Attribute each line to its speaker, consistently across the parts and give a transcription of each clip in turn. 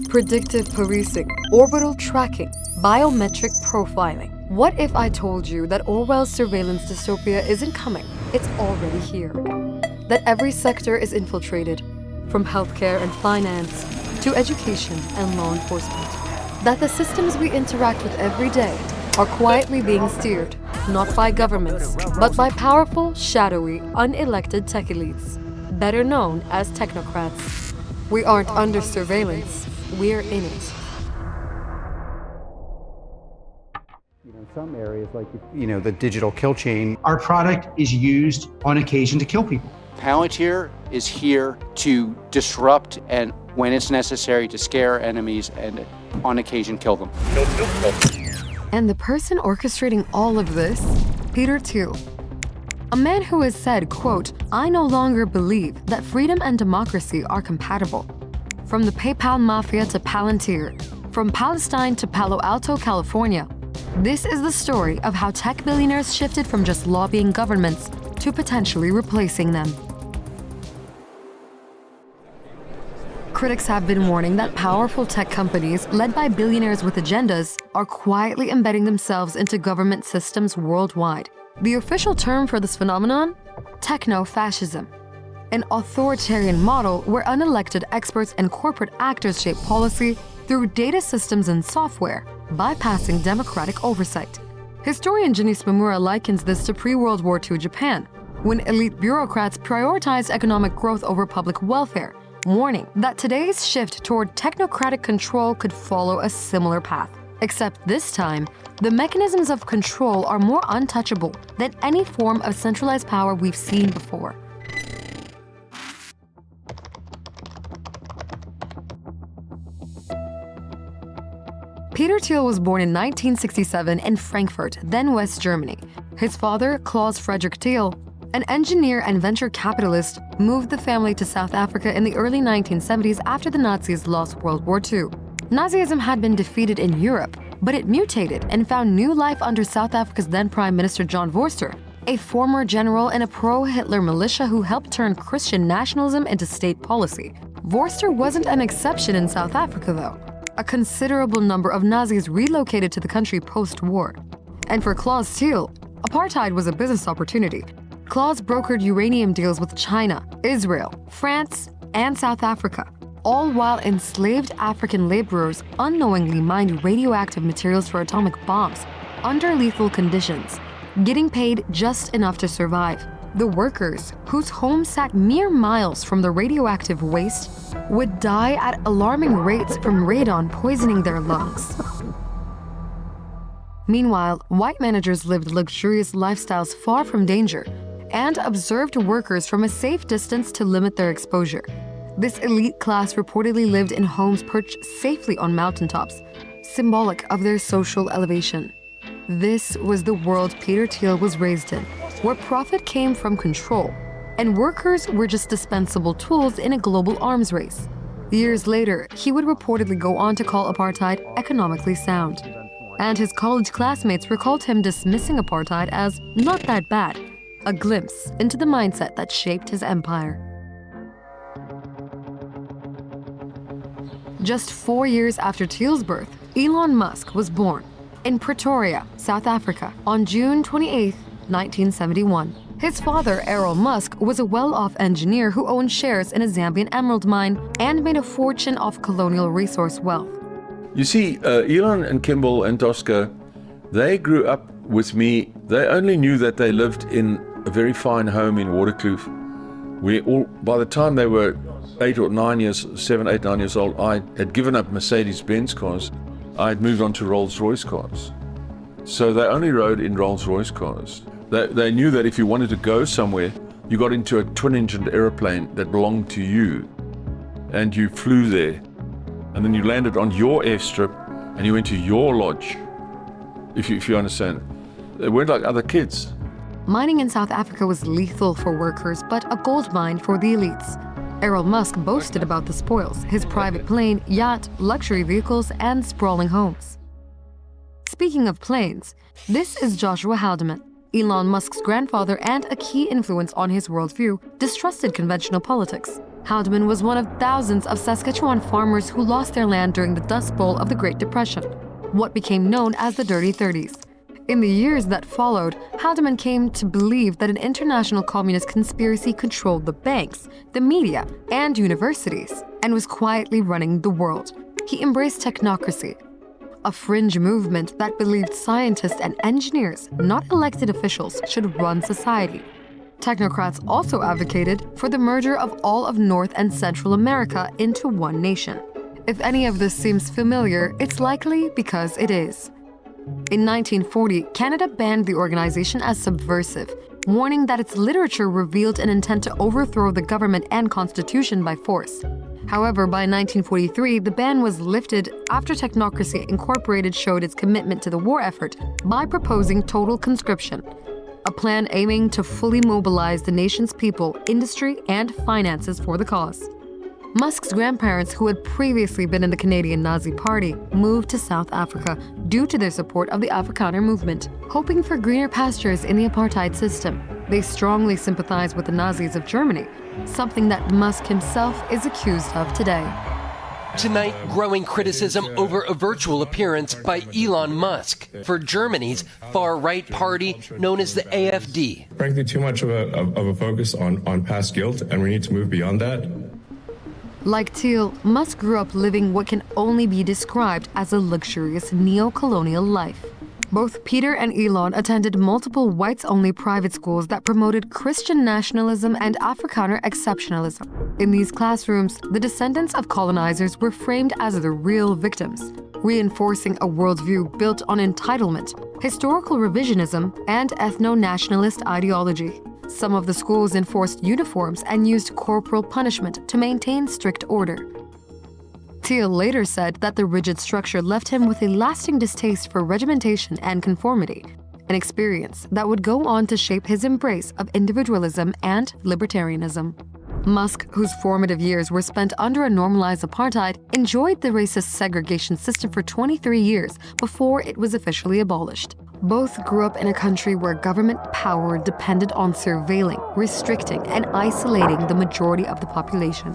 Speaker 1: predictive policing, orbital tracking, biometric profiling. What if I told you that Orwell's surveillance dystopia isn't coming, it's already here? That every sector is infiltrated, from healthcare and finance to education and law enforcement. That the systems we interact with every day are quietly being steered, not by governments, but by powerful, shadowy, unelected tech elites, better known as technocrats. We aren't under surveillance, we're in it.
Speaker 2: Some areas like, the digital kill chain.
Speaker 3: Our product is used on occasion to kill people.
Speaker 4: Palantir is here to disrupt and, when it's necessary, to scare enemies and, on occasion, kill them.
Speaker 1: And the person orchestrating all of this? Peter Thiel. A man who has said, quote, "I no longer believe that freedom and democracy are compatible." From the PayPal Mafia to Palantir, from Palestine to Palo Alto, California, this is the story of how tech billionaires shifted from just lobbying governments to potentially replacing them. Critics have been warning that powerful tech companies, led by billionaires with agendas, are quietly embedding themselves into government systems worldwide. The official term for this phenomenon? Techno-fascism. An authoritarian model where unelected experts and corporate actors shape policy through data systems and software, bypassing democratic oversight. Historian Janice Mamura likens this to pre-World War II Japan, when elite bureaucrats prioritized economic growth over public welfare, warning that today's shift toward technocratic control could follow a similar path. Except this time, the mechanisms of control are more untouchable than any form of centralized power we've seen before. Peter Thiel was born in 1967 in Frankfurt, then West Germany. His father, Klaus Frederick Thiel, an engineer and venture capitalist, moved the family to South Africa in the early 1970s after the Nazis lost World War II. Nazism had been defeated in Europe, but it mutated and found new life under South Africa's then Prime Minister John Vorster, a former general in a pro-Hitler militia who helped turn Christian nationalism into state policy. Vorster wasn't an exception in South Africa, though. A considerable number of Nazis relocated to the country post-war. And for Klaus Thiel, apartheid was a business opportunity. Klaus brokered uranium deals with China, Israel, France, and South Africa, all while enslaved African laborers unknowingly mined radioactive materials for atomic bombs under lethal conditions, getting paid just enough to survive. The workers, whose homes sat mere miles from the radioactive waste, would die at alarming rates from radon poisoning their lungs. Meanwhile, white managers lived luxurious lifestyles far from danger and observed workers from a safe distance to limit their exposure. This elite class reportedly lived in homes perched safely on mountaintops, symbolic of their social elevation. This was the world Peter Thiel was raised in, where profit came from control, and workers were just dispensable tools in a global arms race. Years later, he would reportedly go on to call apartheid economically sound. And his college classmates recalled him dismissing apartheid as not that bad, a glimpse into the mindset that shaped his empire. Just 4 years after Thiel's birth, Elon Musk was born in Pretoria, South Africa, on June 28, 1971. His father, Elon Musk, was a well-off engineer who owned shares in a Zambian emerald mine and made a fortune off colonial resource wealth.
Speaker 5: You see, Elon and Kimball and Tosca, they grew up with me. They only knew that they lived in a very fine home in Waterkloof. By the time they were 7, 8, 9 years old, I had given up Mercedes-Benz cars. I had moved on to Rolls-Royce cars. So they only rode in Rolls-Royce cars. They knew that if you wanted to go somewhere, you got into a twin-engined airplane that belonged to you, and you flew there. And then you landed on your airstrip, and you went to your lodge, if you understand. They weren't like other kids.
Speaker 1: Mining in South Africa was lethal for workers, but a gold mine for the elites. Elon Musk boasted about the spoils, his private plane, yacht, luxury vehicles, and sprawling homes. Speaking of planes, this is Joshua Haldeman. Elon Musk's grandfather and a key influence on his worldview, distrusted conventional politics. Haldeman was one of thousands of Saskatchewan farmers who lost their land during the Dust Bowl of the Great Depression, what became known as the Dirty 30s. In the years that followed, Haldeman came to believe that an international communist conspiracy controlled the banks, the media, and universities, and was quietly running the world. He embraced technocracy, a fringe movement that believed scientists and engineers, not elected officials, should run society. Technocrats also advocated for the merger of all of North and Central America into one nation. If any of this seems familiar, it's likely because it is. In 1940, Canada banned the organization as subversive, warning that its literature revealed an intent to overthrow the government and constitution by force. However, by 1943, the ban was lifted after Technocracy Incorporated showed its commitment to the war effort by proposing total conscription, a plan aiming to fully mobilize the nation's people, industry, and finances for the cause. Musk's grandparents, who had previously been in the Canadian Nazi Party, moved to South Africa due to their support of the Afrikaner movement, hoping for greener pastures in the apartheid system. They strongly sympathized with the Nazis of Germany, something that Musk himself is accused of today.
Speaker 6: Tonight, growing criticism over a virtual appearance by Elon Musk for Germany's far-right party known as the AfD.
Speaker 7: Frankly, too much of a focus on past guilt, and we need to move beyond that.
Speaker 1: Like Thiel, Musk grew up living what can only be described as a luxurious neo-colonial life. Both Peter and Elon attended multiple whites-only private schools that promoted Christian nationalism and Afrikaner exceptionalism. In these classrooms, the descendants of colonizers were framed as the real victims, reinforcing a worldview built on entitlement, historical revisionism, and ethno-nationalist ideology. Some of the schools enforced uniforms and used corporal punishment to maintain strict order. Thiel later said that the rigid structure left him with a lasting distaste for regimentation and conformity, an experience that would go on to shape his embrace of individualism and libertarianism. Musk, whose formative years were spent under a normalized apartheid, enjoyed the racist segregation system for 23 years before it was officially abolished. Both grew up in a country where government power depended on surveilling, restricting, and isolating the majority of the population.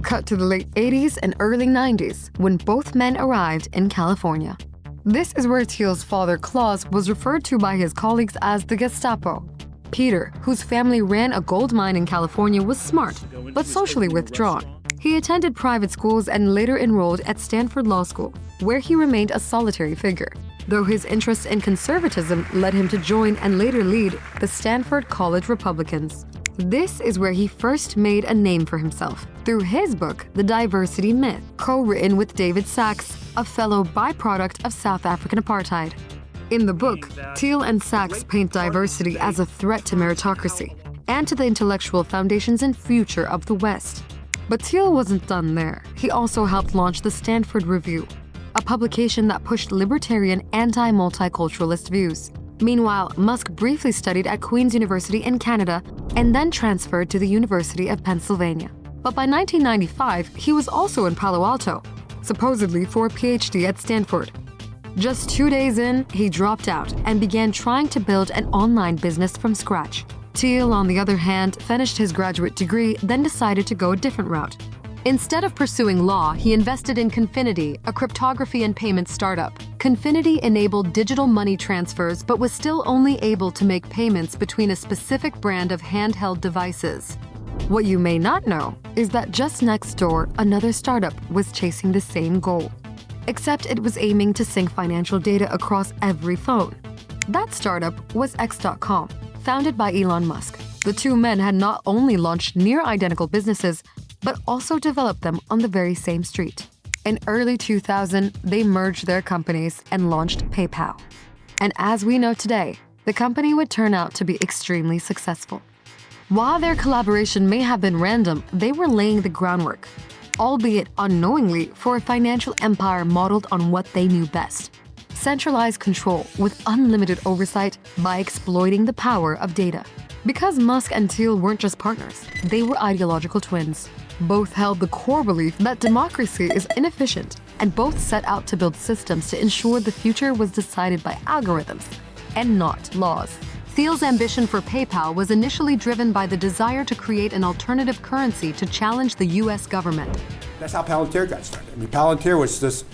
Speaker 1: Cut to the late 80s and early 90s, when both men arrived in California. This is where Thiel's father, Klaus, was referred to by his colleagues as the Gestapo. Peter, whose family ran a gold mine in California, was smart, but socially withdrawn. He attended private schools and later enrolled at Stanford Law School, where he remained a solitary figure, though his interest in conservatism led him to join and later lead the Stanford College Republicans. This is where he first made a name for himself, through his book, The Diversity Myth, co-written with David Sachs, a fellow byproduct of South African apartheid. In the book, Thiel and Sachs paint diversity as a threat to meritocracy and to the intellectual foundations and future of the West. But Thiel wasn't done there. He also helped launch the Stanford Review, a publication that pushed libertarian anti-multiculturalist views. Meanwhile, Musk briefly studied at Queen's University in Canada and then transferred to the University of Pennsylvania. But by 1995, he was also in Palo Alto, supposedly for a PhD at Stanford. Just 2 days in, he dropped out and began trying to build an online business from scratch. Thiel, on the other hand, finished his graduate degree, then decided to go a different route. Instead of pursuing law, he invested in Confinity, a cryptography and payment startup. Confinity enabled digital money transfers but was still only able to make payments between a specific brand of handheld devices. What you may not know is that just next door, another startup was chasing the same goal. Except it was aiming to sync financial data across every phone. That startup was X.com, founded by Elon Musk. The two men had not only launched near-identical businesses, but also developed them on the very same street. In early 2000, they merged their companies and launched PayPal. And as we know today, the company would turn out to be extremely successful. While their collaboration may have been random, they were laying the groundwork, albeit unknowingly, for a financial empire modeled on what they knew best: centralized control with unlimited oversight by exploiting the power of data. Because Musk and Thiel weren't just partners, they were ideological twins. Both held the core belief that democracy is inefficient, and both set out to build systems to ensure the future was decided by algorithms and not laws. Thiel's ambition for PayPal was initially driven by the desire to create an alternative currency to challenge the US government.
Speaker 8: That's how Palantir got started. I mean, Palantir was just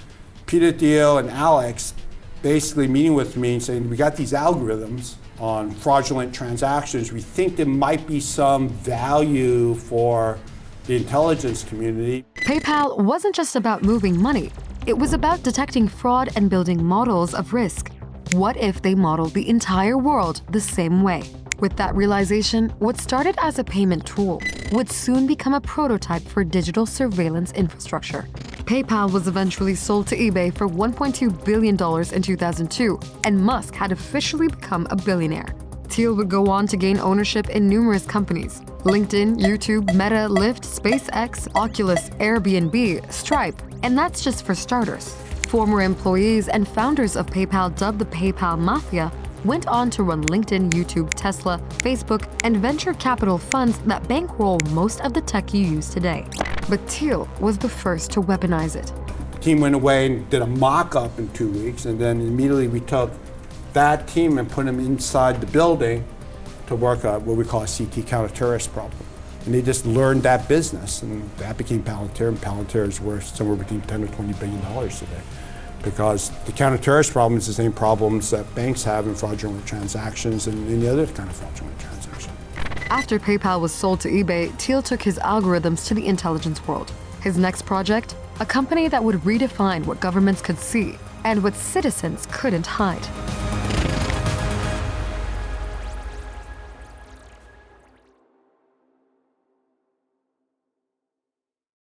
Speaker 8: Peter Thiel and Alex basically meeting with me and saying, we got these algorithms on fraudulent transactions. We think there might be some value for the intelligence community.
Speaker 1: PayPal wasn't just about moving money. It was about detecting fraud and building models of risk. What if they modeled the entire world the same way? With that realization, what started as a payment tool would soon become a prototype for digital surveillance infrastructure. PayPal was eventually sold to eBay for $1.2 billion in 2002, and Musk had officially become a billionaire. Thiel would go on to gain ownership in numerous companies: LinkedIn, YouTube, Meta, Lyft, SpaceX, Oculus, Airbnb, Stripe, and that's just for starters. Former employees and founders of PayPal, dubbed the PayPal Mafia, went on to run LinkedIn, YouTube, Tesla, Facebook, and venture capital funds that bankroll most of the tech you use today. But Thiel was the first to weaponize it.
Speaker 8: The team went away and did a mock-up in 2 weeks, and then immediately we took that team and put them inside the building to work on what we call a CT counter-terrorist problem. And they just learned that business, and that became Palantir, and Palantir is worth somewhere between $10 or $20 billion today. Because the counter-terrorist problem is the same problems that banks have in fraudulent transactions and any other kind of fraudulent transaction.
Speaker 1: After PayPal was sold to eBay, Thiel took his algorithms to the intelligence world. His next project? A company that would redefine what governments could see and what citizens couldn't hide.